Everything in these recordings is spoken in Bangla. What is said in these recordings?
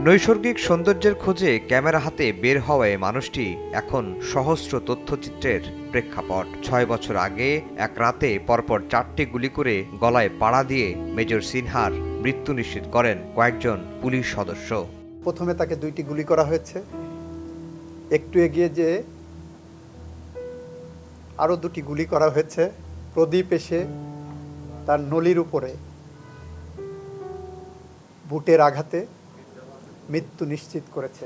নৈসর্গিক সৌন্দর্যের খোঁজে ক্যামেরা হাতে বের হওয়ায় মানুষটি এখন সহস্র তথ্যচিত্রের প্রেক্ষাপট। ৬ বছর আগে এক রাতে পরপর ৪টি গুলি করে গলায় পাড়া দিয়ে মেজর সিনহার মৃত্যু নিশ্চিত করেন কয়েকজন পুলিশ সদস্য। প্রথমে তাকে 2টি গুলি করা হয়েছে, একটু এগিয়ে যেয়ে আরও 2টি গুলি করা হয়েছে। প্রদীপ এসে তার নলির উপরে বুটের আঘাতে মৃত্যু নিশ্চিত করেছে।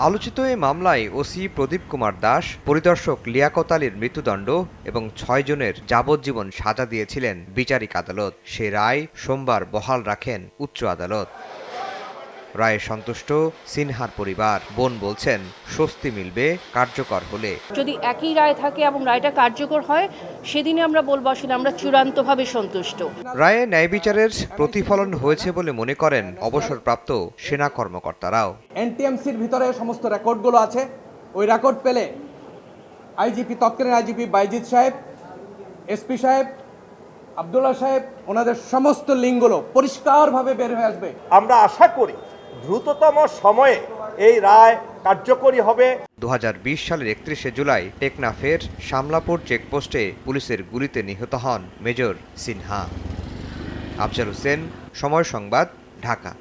আলোচিত এই মামলায় ওসি প্রদীপ কুমার দাস, পরিদর্শক লিয়াকত আলীর মৃত্যুদণ্ড এবং 6 জনের যাবজ্জীবন সাজা দিয়েছিলেন বিচারিক আদালত। সে রায় সোমবার বহাল রাখেন উচ্চ আদালত। রায়ে সন্তুষ্ট সিনহার পরিবার। বোন বলছেন, স্বস্তি মিলবে কার্যকর হলে। যদি একই রায় থাকে এবং রায়টা কার্যকর হয়, সেদিনে আমরা বলবো আসলে আমরা চূড়ান্তভাবে সন্তুষ্ট। রায়ে ন্যায় বিচারের প্রতিফলন হয়েছে বলে মনে করেন অবসরপ্রাপ্ত সেনা কর্মকর্তারাও। এনটিএমসির ভিতরে সমস্ত রেকর্ডগুলো আছে। ওই রেকর্ড পেলে আইজিপি, তৎকালীন আইজিপি বাইজিদ সাহেব, এসপি সাহেব, আব্দুল্লাহ সাহেব, ওনাদের সমস্ত লিঙ্কগুলো পরিষ্কারভাবে বের হয়ে আসবে। আমরা আশা করি দ্রুততম সময়ে এই রায় কার্যকরী হবে। 2020 সালের 31শে জুলাই টেকনাফের শামলাপুর চেকপোস্টে পুলিশের গুলিতে নিহত হন মেজর সিনহা। আফজাল হোসেন, সময় সংবাদ, ঢাকা।